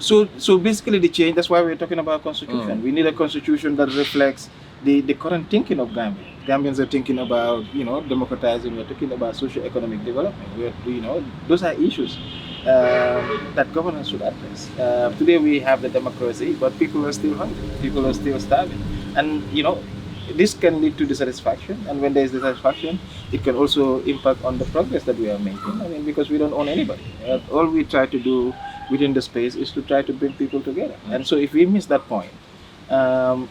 So basically the change, that's why we're talking about constitution. We need a constitution that reflects the current thinking of Gambia. Gambians are thinking about, democratizing, we're talking about socio-economic development. Those are issues that governance should address. Today we have the democracy, but people are still hungry, people are still starving. And, this can lead to dissatisfaction, and when there is dissatisfaction, it can also impact on the progress that we are making. Because we don't own anybody. All we try to do within the space is to try to bring people together. And so if we miss that point,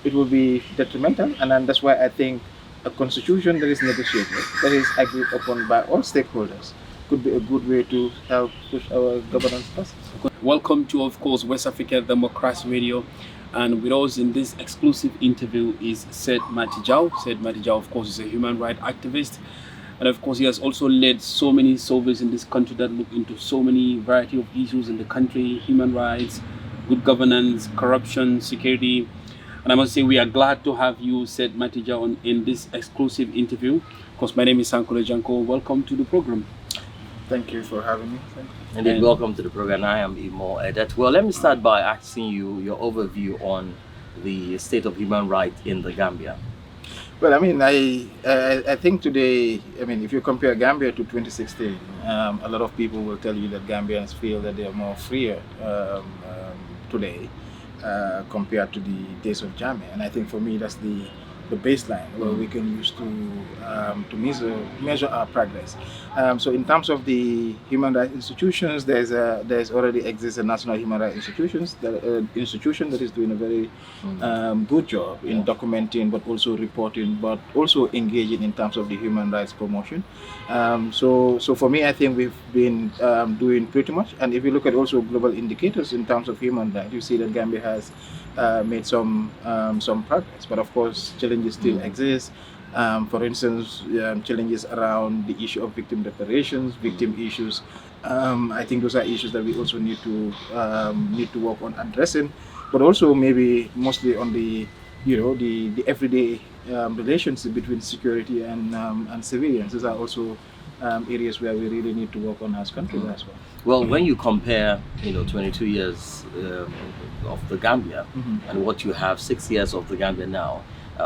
it will be detrimental. And then that's why I think a constitution that is negotiated, that is agreed upon by all stakeholders, could be a good way to help push our governance process. Welcome to, of course, West Africa Democracy Radio. And with us in this exclusive interview is Sait Matty Jaw. Sait Matty Jaw, of course, is a human rights activist. And of course, he has also led so many surveys in this country that look into so many variety of issues in the country: human rights, good governance, corruption, security. And I must say, we are glad to have you, Sait Matty Jaw, in this exclusive interview. Of course, my name is Sankole Janko. Welcome to the program. Thank you for having me. Indeed, welcome to the program. I am Imo Edet. Well, let me start by asking you your overview on the state of human rights in the Gambia. Well, I think today, if you compare Gambia to 2016, a lot of people will tell you that Gambians feel that they are more freer today compared to the days of Jammeh. And I think for me, that's the baseline where we can use to measure our progress. So in terms of the human rights institutions, there's already exists a national human rights institution that is doing a very good job in documenting, but also reporting, but also engaging in terms of the human rights promotion. So for me, I think we've been doing pretty much. And if you look at also global indicators in terms of human rights, you see that Gambia has made some progress, but of course challenges still exist. For instance, challenges around the issue of victim reparations, victim issues. I think those are issues that we also need to work on addressing, but also maybe mostly on the everyday relationship between security and civilians. These are also areas where we really need to work on as countries as well. Well, when you compare, 22 years of the Gambia and what you have 6 years of the Gambia now,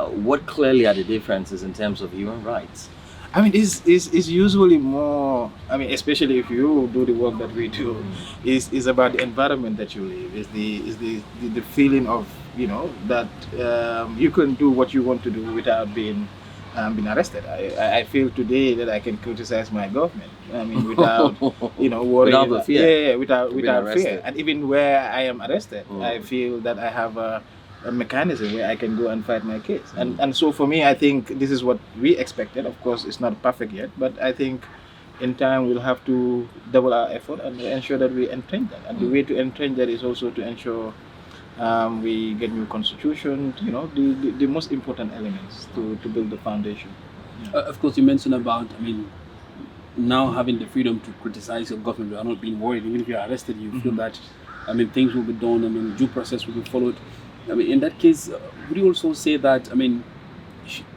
what clearly are the differences in terms of human rights? It's usually more, especially if you do the work that we do, is about the environment that you live, is the feeling of, that you can do what you want to do without being arrested. I feel today that I can criticize my government. Without worrying. Without fear. Without fear. And even where I am arrested, I feel that I have a mechanism where I can go and fight my case. And so for me, I think this is what we expected. Of course, it's not perfect yet, but I think in time we'll have to double our effort and ensure that we entrench that. And the way to entrench that is also to ensure we get new constitution, the most important elements to build the foundation. Of course, you mentioned about, now having the freedom to criticize your government without not being worried. Even if you're arrested, you feel that, things will be done, due process will be followed. In that case, would you also say that,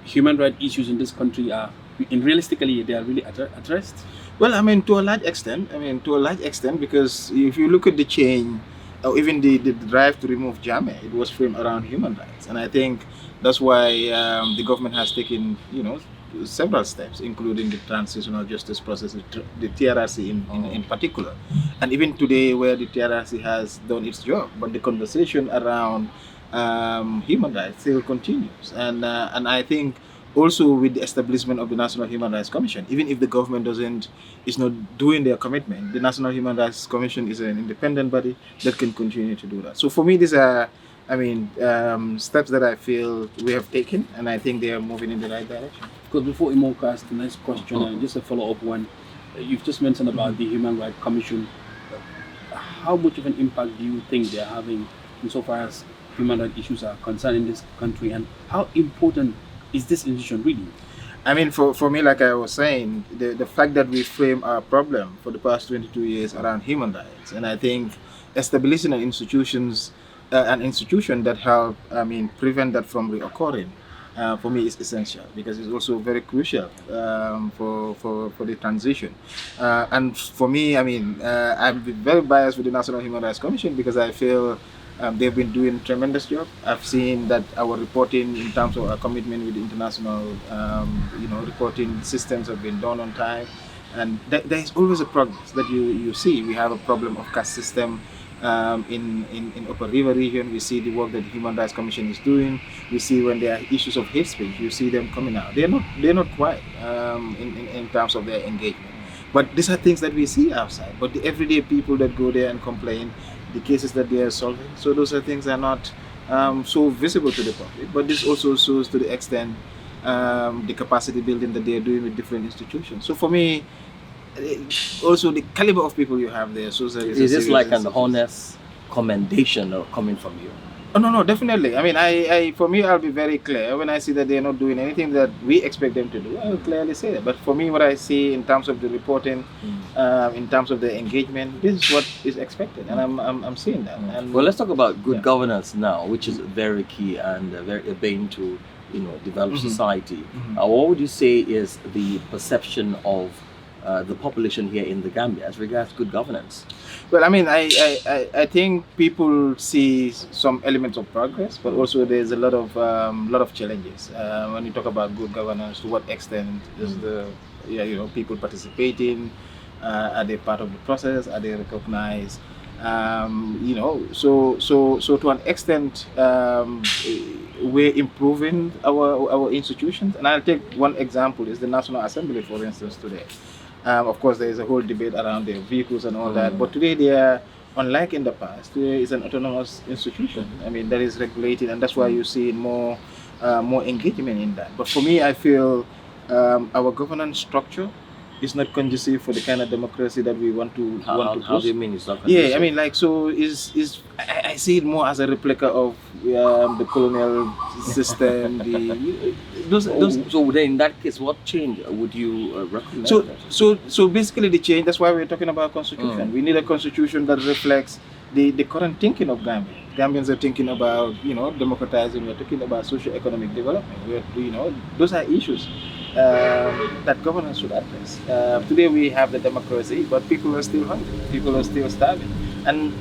human rights issues in this country are, realistically, they are really addressed? Well, to a large extent, because if you look at the change, or even the drive to remove Jammeh, it was framed around human rights. And I think that's why the government has taken, several steps, including the transitional justice process, the TRRC in particular. And even today, where the TRRC has done its job, but the conversation around human rights still continues. And I think also with the establishment of the National Human Rights Commission, even if the government is not doing their commitment, the National Human Rights Commission is an independent body that can continue to do that. So for me, these are steps that I feel we have taken, and I think they are moving in the right direction. Because before Imoka asks the next question, just a follow-up one, you've just mentioned about the Human Rights Commission. How much of an impact do you think they're having insofar as human rights issues are concerned in this country, and how important is this institution really? For me, like I was saying, the fact that we frame our problem for the past 22 years around human rights, and I think establishing an institution that help, prevent that from reoccurring, for me is essential because it's also very crucial for the transition. And for me, I mean, I'm very biased with the National Human Rights Commission because I feel they've been doing a tremendous job. I've seen that our reporting in terms of our commitment with the international, reporting systems have been done on time. And there is always a progress that you see. We have a problem of caste system in Upper River region. We see the work that the Human Rights Commission is doing. We see when there are issues of hate speech, you see them coming out. They're not quiet in terms of their engagement. But these are things that we see outside. But the everyday people that go there and complain, the cases that they are solving, so those are things that are not so visible to the public. But this also shows to the extent the capacity building that they are doing with different institutions. So for me, also the caliber of people you have there. So is this like an honest commendation or coming from you? Oh, no, definitely. I mean, I for me, I'll be very clear. When I see that they're not doing anything that we expect them to do, I'll clearly say that. But for me, what I see in terms of the reporting, in terms of the engagement, this is what is expected, and I'm seeing that. And well, let's talk about good governance now, which is very key and very a bane to develop society. What would you say is the perception of the population here in the Gambia as regards good governance? Well, I mean, I think people see some elements of progress, but also there's a lot of challenges. When you talk about good governance, to what extent is people participating? Are they part of the process? Are they recognized? So to an extent, we're improving our institutions. And I'll take one example: is the National Assembly, for instance, today. Of course, there is a whole debate around their vehicles and all that, but today they are, unlike in the past, today is an autonomous institution. I mean, that is regulated, and that's why you see more engagement in that. But for me, I feel our governance structure is not conducive for the kind of democracy that we want to. How do you mean it's not conducive? Yeah, I mean, like, so I see it more as a replica of the colonial system. So then in that case, what change would you recommend? So basically the change. That's why we're talking about constitution. We need a constitution that reflects the current thinking of Gambia. Gambians are thinking about democratizing. We're talking about socio-economic development. Those are issues that governance should address. Today we have the democracy, but people are still hungry. People are still starving, and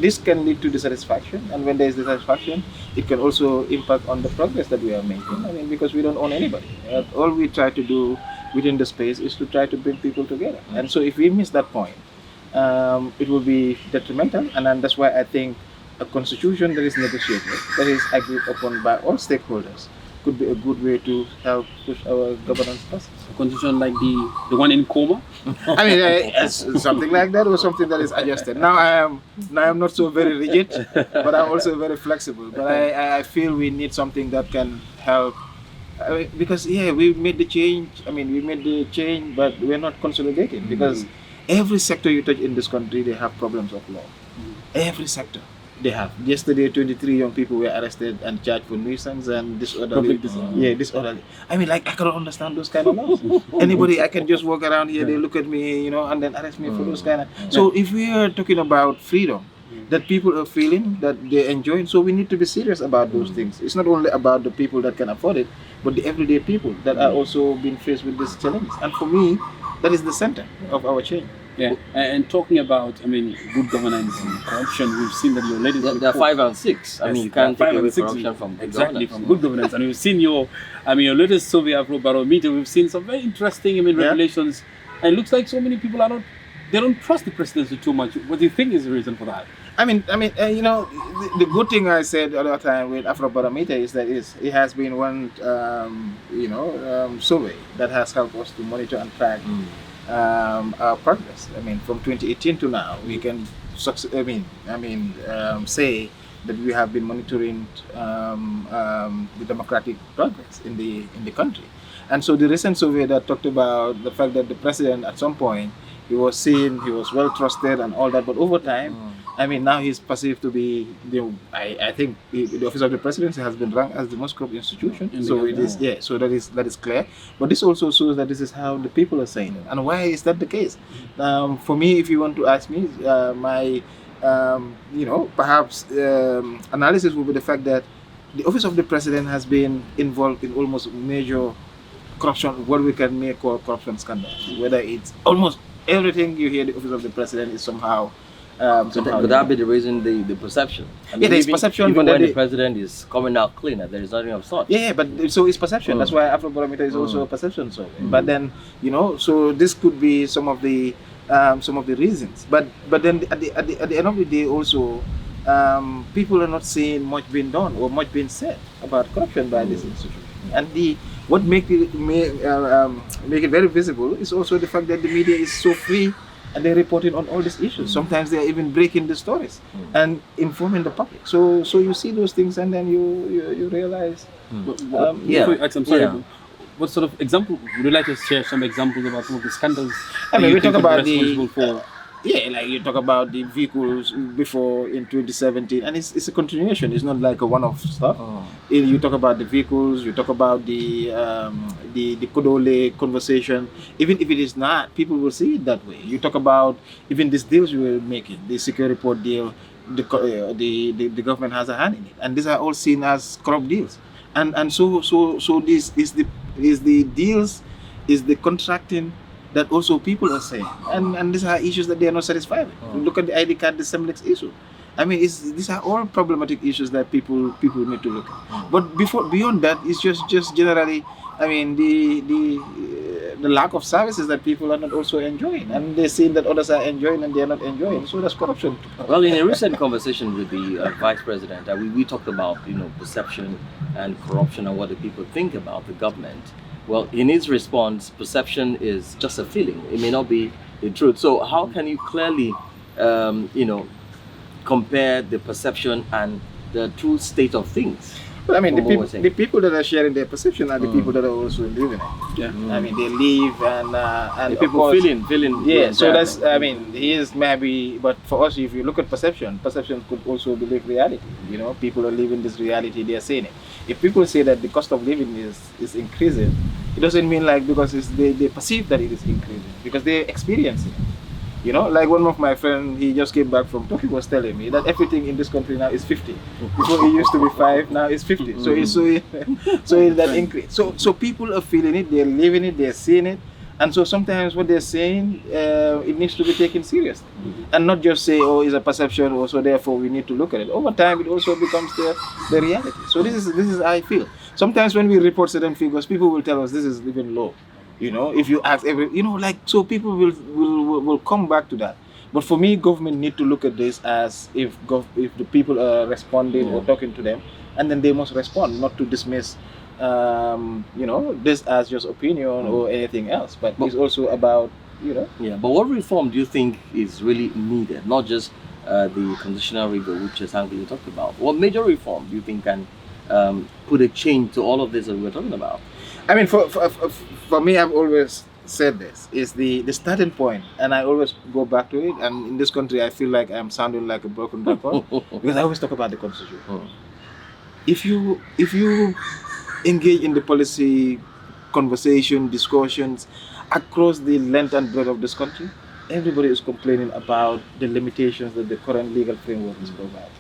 this can lead to dissatisfaction. And when there is dissatisfaction, it can also impact on the progress that we are making. I mean, because we don't own anybody. All we try to do within the space is to try to bring people together. And so if we miss that point, it will be detrimental. And then that's why I think a constitution that is negotiated, that is agreed upon by all stakeholders, could be a good way to help push our governance process. A constitution like the one in coma? I mean, something like that, or something that is adjusted. Now I'm not so very rigid, but I'm also very flexible. But I feel we need something that can help. Because we made the change. I mean, we made the change, but we're not consolidating. Because every sector you touch in this country, they have problems of law. Every sector. They have. Yesterday, 23 young people were arrested and charged for nuisance and disorderly. Disorderly. I mean, like, I cannot understand those kind of laws. Anybody, I can just walk around here, they look at me, and then arrest me for those kind of. So if we are talking about freedom, that people are feeling, that they're enjoying, so we need to be serious about those things. It's not only about the people that can afford it, but the everyday people that are also being faced with this challenge. And for me, that is the center of our change. Yeah, and talking about, good governance and corruption, we've seen that your latest there are 5 and 6. I mean, you can't take away corruption from good governance. From good governance. And we've seen your latest survey barometer. We've seen some very interesting, revelations. And it looks like so many people they don't trust the presidency too much. What do you think is the reason for that? The good thing I said the other time with Afrobarometer is that it has been one, survey that has helped us to monitor and track our progress. I mean, from 2018 to now, we can say that we have been monitoring the democratic progress in the country. And so the recent survey that talked about the fact that the president at some point, he was seen, he was well trusted and all that, but over time, now he's perceived to be, I think the office of the presidency has been ranked as the most corrupt institution. So it is, so that is clear. But this also shows that this is how the people are saying it. And why is that the case? For me, if you want to ask me, my, perhaps analysis would be the fact that the office of the president has been involved in almost major corruption, what we can make call corruption scandals. Whether it's almost everything you hear, the office of the president is somehow. Could that be the reason, the perception? I Yeah, there's even, perception, even but when then the president is coming out cleaner, there is nothing of such. Yeah, but so it's perception. That's why Afrobarometer is also a perception survey. But then, you know, so this could be some of the reasons. But then at the end of the day, also, people are not seeing much being done or much being said about corruption by this institution. And what make it very visible is also the fact that the media is so free. And they're reporting on all these issues. Sometimes they're even breaking the stories and informing the public. So you see those things, and then you realize. I'm sorry. What sort of example would you like to share? Some examples about some of the scandals. I mean, we talk about like you talk about the vehicles before in 2017, and it's a continuation. It's not like a one-off stuff. You talk about the vehicles. You talk about the Kodole conversation. Even if it is not, people will see it that way. You talk about even these deals we were making, the secure report deal. The government has a hand in it, and these are all seen as corrupt deals. And so this is the deals, is the contracting that also people are saying, and these are issues that they are not satisfied with. Look at the ID card dissemblance issue. I mean, these are all problematic issues that people need to look at. But beyond that, it's just generally, I mean, the lack of services that people are not also enjoying, and they're seeing that others are enjoying and they are not enjoying. So that's corruption. Well, in a recent conversation with the vice president, we talked about perception and corruption and what the people think about the government. Well, in his response, perception is just a feeling. It may not be the truth. So how can you clearly, compare the perception and the true state of things? Well, I mean, the people that are sharing their perception are the people that are also living it. Yeah. I mean, they live and the people feeling. Yeah. So that's, I mean, he is maybe, but for us, if you look at perception could also be like reality. You know, people are living this reality. They are saying it. If people say that the cost of living is increasing, it doesn't mean like because they perceive that it is increasing, because they experience it. You know, like one of my friends, he just came back from Turkey, was telling me that everything in this country now is 50. Before it used to be 5, now it's 50. So it's that increase. So people are feeling it, they're living it, they're seeing it, and so sometimes what they're saying, it needs to be taken seriously, and not just say, oh, it's a perception, or so therefore we need to look at it. Over time, it also becomes the reality. So this is how I feel. Sometimes when we report certain figures, people will tell us this is even low. You know, if you ask so people will come back to that. But for me, government need to look at this as if the people are responding or talking to them, and then they must respond, not to dismiss, this as just opinion or anything else. But it's also about, Yeah, but what reform do you think is really needed? Not just the conditional rigor, which is something you talked about. What major reform do you think can put a change to all of this that we're talking about? I mean, for me, I've always said this is the starting point, and I always go back to it. And in this country, I feel like I'm sounding like a broken record because I always talk about the constitution. If you engage in the policy conversation, discussions across the length and breadth of this country, everybody is complaining about the limitations that the current legal framework is providing.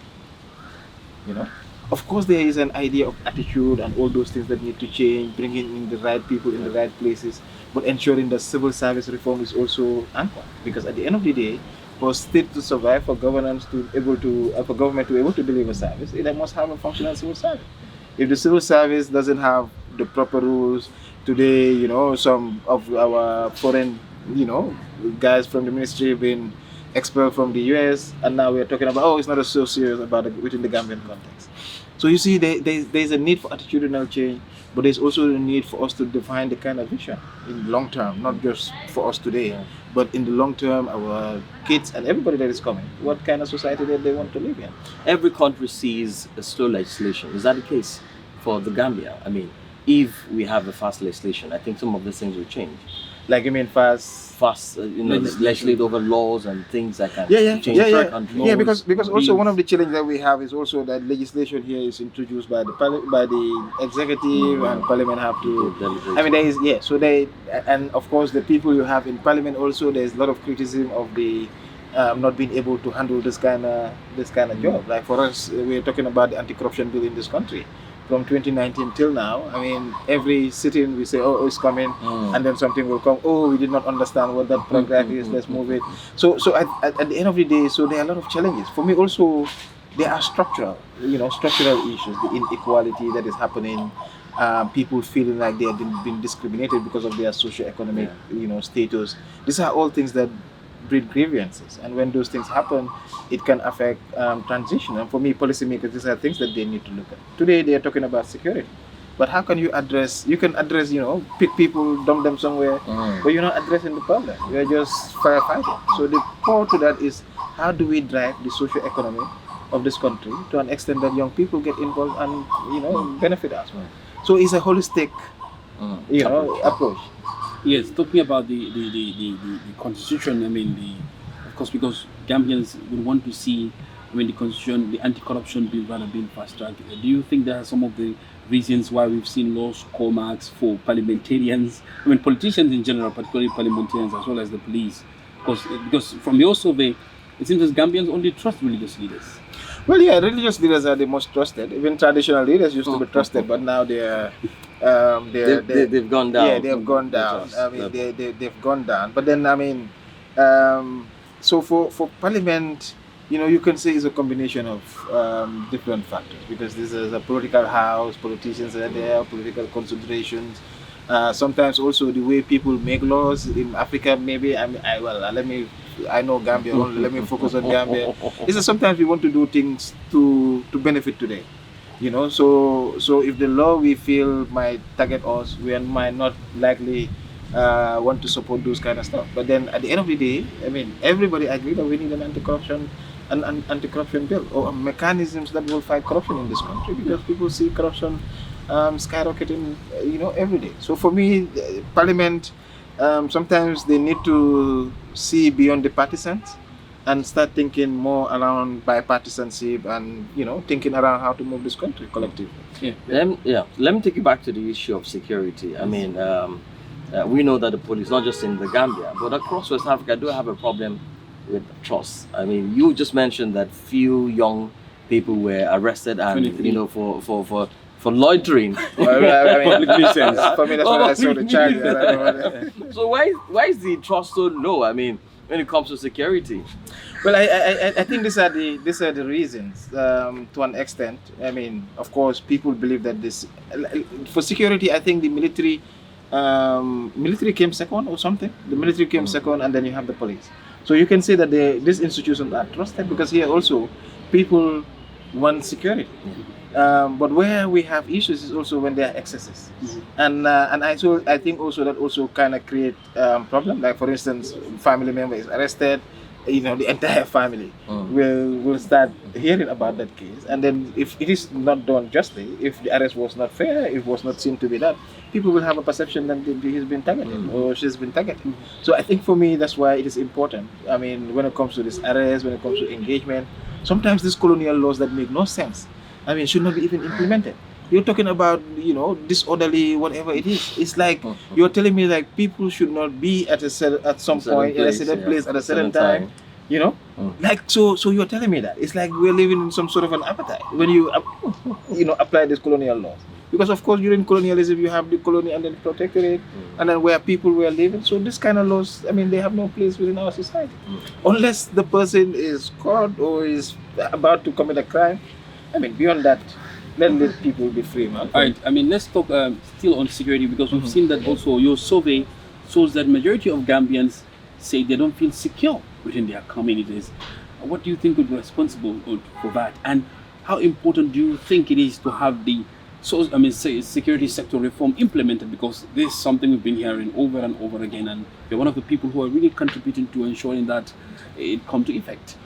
You know. Of course, there is an idea of attitude and all those things that need to change, bringing in the right people in the right places, but ensuring that civil service reform is also anchored. Because at the end of the day, for state to survive, for government to able to deliver service, they must have a functional civil service. If the civil service doesn't have the proper rules, today, some of our foreign, guys from the ministry have been expelled from the US, and now we're talking about, it's not so serious about it within the Gambian context. So you see, there's a need for attitudinal change, but there's also a need for us to define the kind of vision in long term, not just for us today, but in the long term, our kids and everybody that is coming, what kind of society that they want to live in. Every country sees a slow legislation. Is that the case for the Gambia? I mean, if we have a fast legislation, I think some of these things will change. Like you mean fast, legislate over laws and things that can change our country. Yeah, because also one of the challenges that we have is also that legislation here is introduced by the executive, and Parliament have to. I mean, there is and of course the people you have in Parliament also. There's a lot of criticism of the not being able to handle this kind of job. Like for us, we're talking about the anti-corruption bill in this country. From 2019 till now, I mean, every sitting we say, oh, it's coming, and then something will come. Oh, we did not understand what that paragraph is. Let's move it. So at the end of the day, so there are a lot of challenges. For me, also, there are structural issues, the inequality that is happening. People feeling like they have been discriminated because of their socio-economic, status. These are all things that breed grievances, and when those things happen, it can affect transition. And for me, policymakers, these are things that they need to look at. Today, they are talking about security, but how can you address? You can address, pick people, dump them somewhere, but you're not addressing the problem. You're just firefighting. So the core to that is how do we drive the socio-economy of this country to an extent that young people get involved and benefit us. So it's a holistic, approach. Yes, talking about the constitution, I mean, of course, because Gambians would want to see, the constitution, the anti-corruption bill rather being fast-tracked. Do you think there are some of the reasons why we've seen low score marks for parliamentarians, politicians in general, particularly parliamentarians as well as the police? Because from your survey, it seems that Gambians only trust religious leaders. Well, yeah, religious leaders are the most trusted. Even traditional leaders used to be trusted, but now they've gone down. Yeah, they've gone down. They've gone down. But then, so for Parliament, you can say it's a combination of different factors, because this is a political house, politicians are there, political considerations. Sometimes also the way people make laws in Africa, maybe, I know Gambia only, let me focus on Gambia. Is that sometimes we want to do things to benefit today. So if the law we feel might target us, we might not likely want to support those kind of stuff. But then at the end of the day, everybody agreed that we need an anti-corruption bill or mechanisms that will fight corruption in this country, because people see corruption skyrocketing, every day. So for me, Parliament, sometimes they need to see beyond the partisans and start thinking more around bipartisanship and thinking around how to move this country collectively. Let me take you back to the issue of security. We know that the police, not just in the Gambia but across West Africa, do have a problem with trust. You just mentioned that few young people were arrested and for loitering. Public nuisance. For me, that's what I saw the charge. So why is the trust so low? When it comes to security. Well, I think these are the reasons to an extent. Of course, people believe that this for security. I think the military came second or something. The military came second, and then you have the police. So you can say that these institutions are trusted, because here also people want security. But where we have issues is also when there are excesses, and I think also that also kind of create problem. Like for instance, family member is arrested, the entire family will start hearing about that case, and then if it is not done justly, if the arrest was not fair, if it was not seen to be that, people will have a perception that he's been targeted or she's been targeted. So I think for me that's why it is important. When it comes to this arrest, when it comes to engagement, sometimes these colonial laws that make no sense, should not be even implemented. You're talking about, disorderly, whatever it is. It's like you're telling me like people should not be at some point in a certain place at a certain time. Like so you're telling me that it's like we're living in some sort of an appetite when you apply these colonial laws. Because of course during colonialism you have the colony and then the protectorate, and then where people were living. So this kind of laws, they have no place within our society, unless the person is caught or is about to commit a crime. Beyond that, let people be free, man. All right. Let's talk still on security, because we've seen that also your survey shows that majority of Gambians say they don't feel secure within their communities. What do you think would be responsible for that? And how important do you think it is to have the security sector reform implemented? Because this is something we've been hearing over and over again, and you're one of the people who are really contributing to ensuring that it come to effect.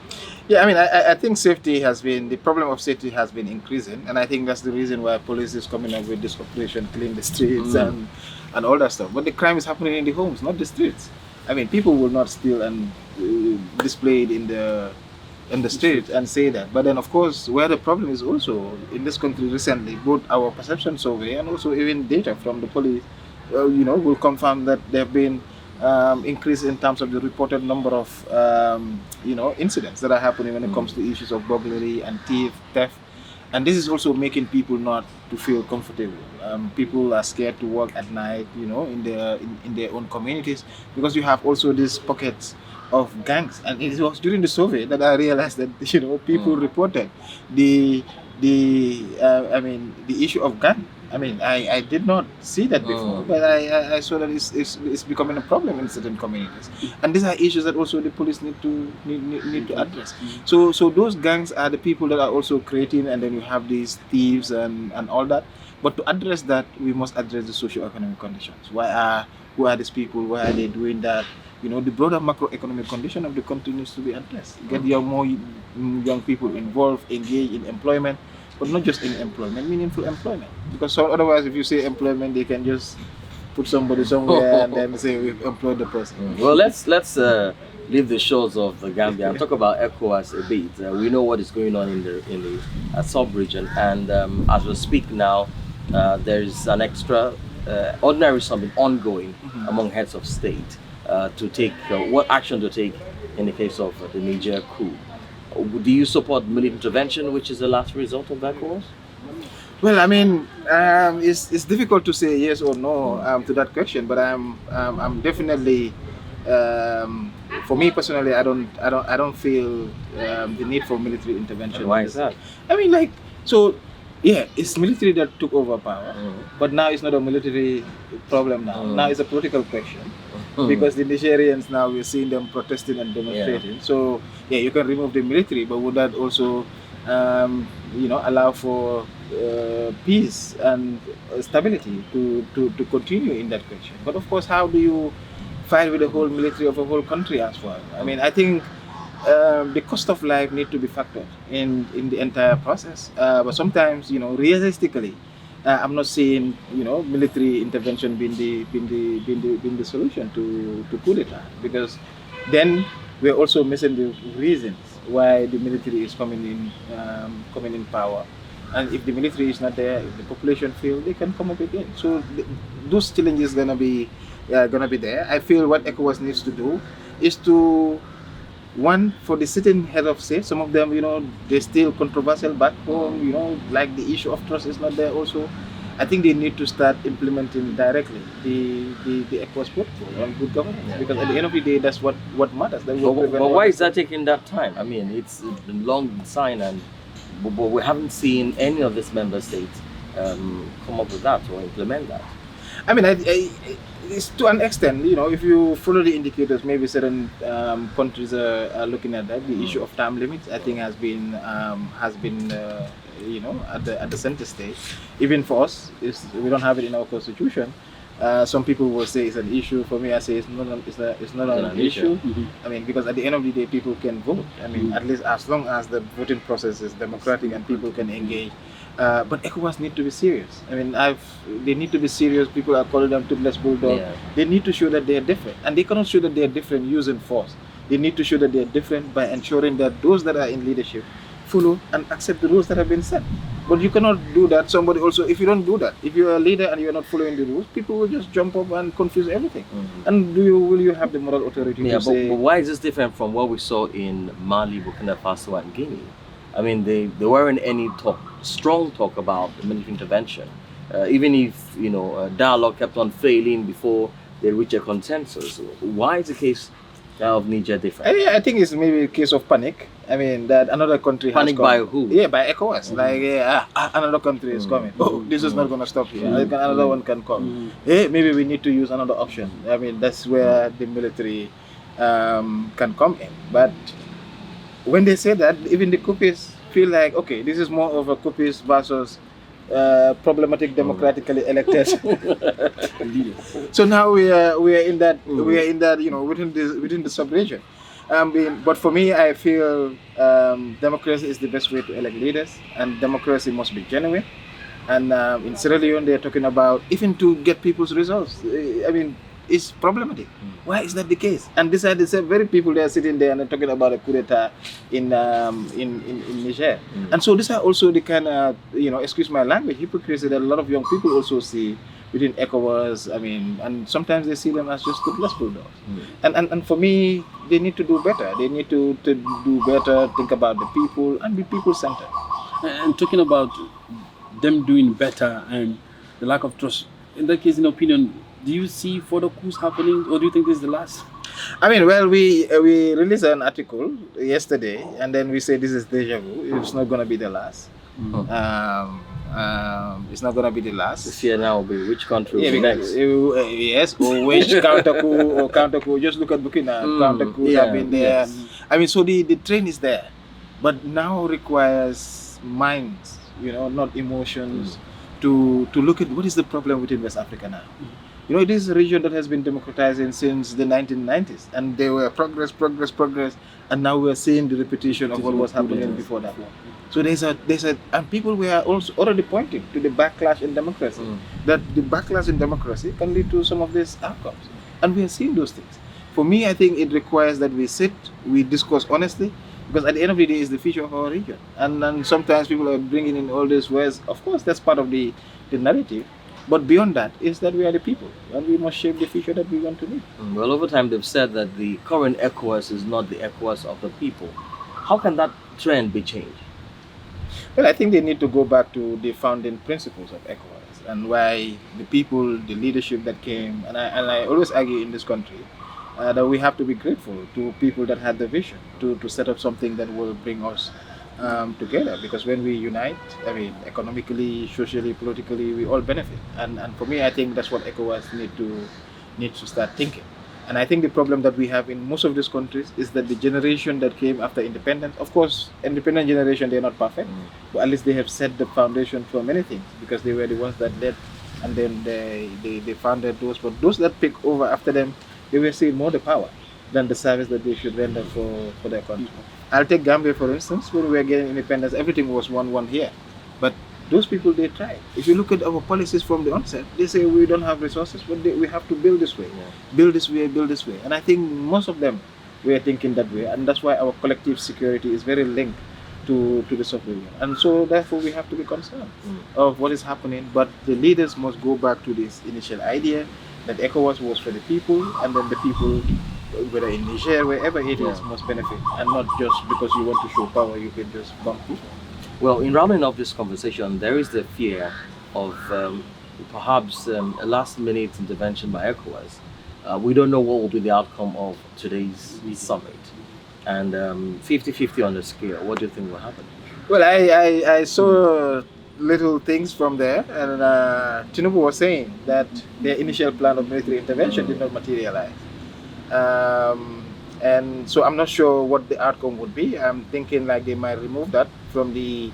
Yeah, I think the problem of safety has been increasing, and I think that's the reason why police is coming up with this operation, clean the streets and all that stuff. But the crime is happening in the homes, not the streets. People will not steal and display it in the street and say that. But then, of course, where the problem is also in this country recently, both our perception survey and also even data from the police, will confirm that there have been increase in terms of the reported number of incidents that are happening when it comes to issues of burglary and theft, and this is also making people not to feel comfortable. People are scared to walk at night, in their own communities, because you have also these pockets of gangs. And it was during the survey that I realized that people reported the issue of gun. I did not see that before, but I saw that it's becoming a problem in certain communities, and these are issues that also the police need to address. So those gangs are the people that are also creating, and then you have these thieves and all that. But to address that, we must address the socio-economic conditions. Who are these people? Why are they doing that? The broader macroeconomic condition of the country needs to be addressed. Get more young people involved, engaged in employment. But not just in employment, meaningful employment. Because otherwise, if you say employment, they can just put somebody somewhere and then say we've employed the person. Well, let's leave the shores of the Gambia and talk about ECOWAS a bit. We know what is going on in the sub-region, and as we speak now, there is an extra ordinary summit ongoing among heads of state to take what action to take in the case of the Niger coup. Do you support military intervention, which is the last result of that course? Well, it's difficult to say yes or no to that question, but I'm definitely, for me personally, I don't feel the need for military intervention. And why is that? It's military that took over power, but now it's not a military problem now. Now it's a political question. Because the Nigerians now, we're seeing them protesting and demonstrating. So you can remove the military, but would that also allow for peace and stability to continue in that question? But of course, how do you fight with the whole military of a whole country as well? I think the cost of life need to be factored in the entire process. But sometimes, realistically, I'm not saying military intervention being the solution to coup d'etat, because then we're also missing the reasons why the military is coming in power. And if the military is not there, if the population feel, they can come up again. So those challenges gonna be there. I feel what ECOWAS needs to do is to, one, for the sitting head of state, some of them, they're still controversial back home, like the issue of trust is not there also. I think they need to start implementing directly the ECOWAS protocol on good governance, because at the end of the day, that's what matters. But why is that taking that time? It's been long signed, but we haven't seen any of these member states come up with that or implement that. It's to an extent, if you follow the indicators, maybe certain countries are looking at that. The issue of time limits, I think, has been at the center stage. Even for us, we don't have it in our constitution. Some people will say it's an issue. For me, I say it's not an issue. Because at the end of the day, people can vote. At least as long as the voting process is democratic and people can engage. But ECOWAS need to be serious. They need to be serious. People are calling them toothless bulldog. They need to show that they are different, and they cannot show that they are different using force. They need to show that they are different by ensuring that those that are in leadership follow and accept the rules that have been set. But you cannot do that. Somebody also, if you don't do that, if you're a leader and you're not following the rules, people will just jump up and confuse everything. And will you have the moral authority to say? But why is this different from what we saw in Mali, Burkina Faso, and Guinea? There weren't any strong talk about military intervention, even if dialogue kept on failing before they reach a consensus. Why is the case of Niger different? I think it's maybe a case of panic. That another country panic has come. By who? By ECOWAS. Another country is coming. Oh, this is not going to stop here. Another one can come. Maybe we need to use another option. That's where the military can come in. But when they say that, even the coupists feel like, okay, this is more of a coupist versus problematic democratically elected. So now we are in that within the sub-region. But for me, I feel democracy is the best way to elect leaders, and democracy must be genuine. And in Sierra Leone, they're talking about even to get people's results. It's problematic. Why is that the case? And these are the same very people that are sitting there and they're talking about a coup d'etat in Niger. And so these are also the kind of, excuse my language, hypocrisy that a lot of young people also see within ECOWAS. I mean, and sometimes they see them as just toothless bulldogs. And for me, they need to do better. They need to do better, think about the people, and be people-centered. And talking about them doing better and the lack of trust, in that case, in opinion, do you see further coups happening, or do you think this is the last? I mean, well, we released an article yesterday, and then we say this is deja vu. It's not going to be the last. It's not going to be the last. This year now will be which country will be next? Yes, or which counter coup. Just look at Burkina. Counter coups have been there. Yes. I mean, so the train is there, but now requires minds, not emotions, to look at what is the problem within West Africa now. It is a region that has been democratizing since the 1990s, and there were progress, and now we are seeing the repetition of what was happening before that. So there's a, and people were also already pointing to the backlash in democracy, that the backlash in democracy can lead to some of these outcomes, and we are seeing those things. For me, I think it requires that we sit, we discuss honestly, because at the end of the day, it's the future of our region, and sometimes people are bringing in all these words. Of course, that's part of the narrative. But beyond that is that we are the people, and we must shape the future that we want to live. Well, over time they've said that the current ECOWAS is not the ECOWAS of the people. How can that trend be changed? Well, I think they need to go back to the founding principles of ECOWAS and why the people, the leadership that came, and I always argue in this country that we have to be grateful to people that had the vision to set up something that will bring us together, because when we unite, I mean, economically, socially, politically, we all benefit. And for me, I think that's what ECOWAS needs to start thinking. And I think the problem that we have in most of these countries is that the generation that came after independence, of course, independent generation, they're not perfect, but at least they have set the foundation for many things, because they were the ones that led, and then they founded those. But those that pick over after them, they were seeing more the power than the service that they should render for their country. I'll take Gambia for instance. When we were getting independence, everything was one here, but those people, they tried. If you look at our policies from the onset, they say we don't have resources, but we have to build this way, build this way. And I think most of them were thinking that way, and that's why our collective security is very linked to the sovereign. And so therefore we have to be concerned of what is happening. But the leaders must go back to this initial idea that ECOWAS was for the people, and then the people, whether in Niger, wherever it is, must benefit, and not just because you want to show power, you can just bump people. Well, in rounding up this conversation, there is the fear of perhaps a last-minute intervention by ECOWAS. We don't know what will be the outcome of today's summit, and 50-50 on the scale. What do you think will happen? Well, I saw little things from there, and Tinubu was saying that their initial plan of military intervention did not materialize. And so I'm not sure what the outcome would be. I'm thinking like they might remove that from the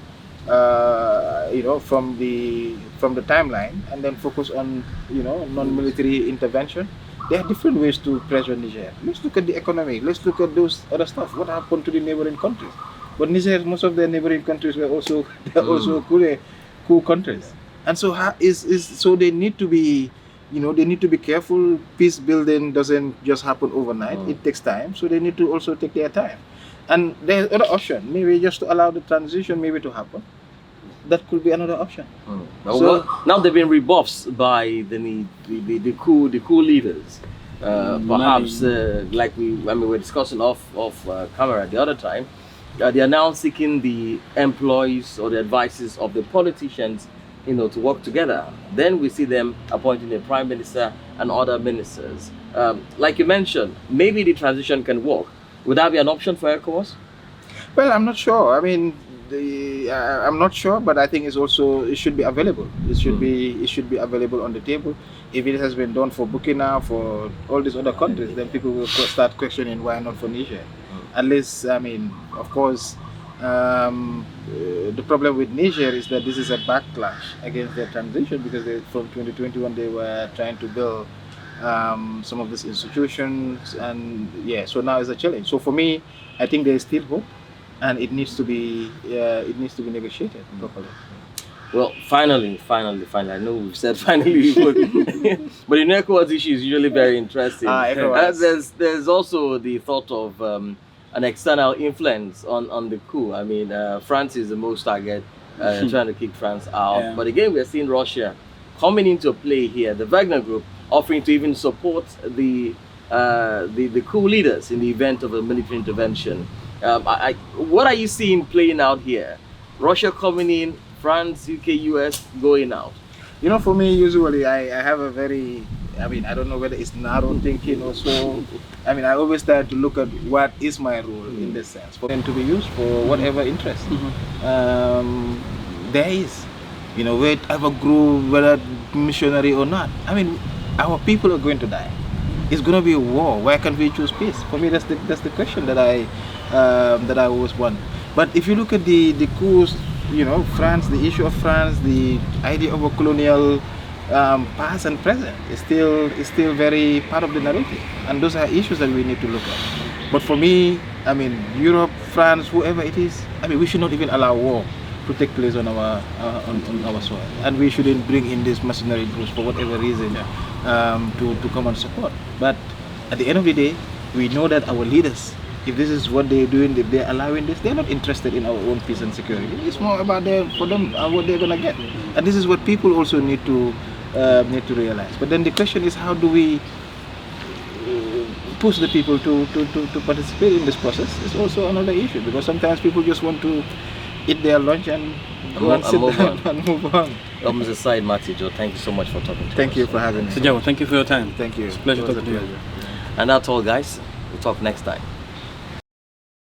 from the timeline, and then focus on non-military intervention. There are different ways to pressure Niger. Let's look at the economy. Let's look at those other stuff. What happened to the neighboring countries? But Niger, most of the neighboring countries were also cool countries, and so so they need to be. They need to be careful. Peace building doesn't just happen overnight. It takes time. So they need to also take their time. And there's other option. Maybe just to allow the transition to happen. That could be another option. Well, now they've been rebuffed by the coup leaders. Perhaps like we were discussing off camera the other time. They are now seeking the employees or the advices of the politicians to work together. Then we see them appointing a prime minister and other ministers. Like you mentioned, maybe the transition can work. Would that be an option for ECOWAS? Well, I'm not sure. I mean, I'm not sure, but I think it should be available. It should be available on the table. If it has been done for Burkina, for all these other countries, then people will start questioning why not for Niger. At least, I mean, of course, the problem with Niger is that this is a backlash against their transition, because from 2021 they were trying to build some of these institutions, and so now it's a challenge. So for me, I think there is still hope, and it needs to be negotiated properly. Well, finally, I know we've said finally, but the ECOWAS issue is usually very interesting. There's also the thought of an external influence on the coup. I mean, France is the most target, trying to kick France out. But again, we're seeing Russia coming into play here, the Wagner Group offering to even support the coup leaders in the event of a military intervention. What are you seeing playing out here? Russia coming in, France, UK, US going out. You know, for me, usually I have a very, I mean, I don't know whether it's narrow thinking or so. I mean, I always try to look at what is my role in this sense, for them to be used for whatever interest. There is, you know, whatever group, whether missionary or not. I mean, our people are going to die. It's going to be a war. Why can't we choose peace? For me, that's the question that I always want. But if you look at the coups, you know, France, the issue of France, the idea of a colonial past and present is still very part of the narrative, and those are issues that we need to look at. But for me, I mean, Europe, France, whoever it is, I mean, we should not even allow war to take place on our soil, and we shouldn't bring in these mercenary groups for whatever reason to come and support. But at the end of the day, we know that our leaders, if this is what they're doing, if they're allowing this, they're not interested in our own peace and security. It's more about for them what they're gonna get, and this is what people also need to realize. But then the question is, how do we push the people to participate in this process? It's also another issue, because sometimes people just want to eat their lunch and go and sit down and move on. Mr. Sait Matty Jaw, thank you so much for talking to us. Thank you for having me. Sir Jaw, thank you for your time. Thank you. It's a pleasure talking to you. And that's all, guys. We'll talk next time.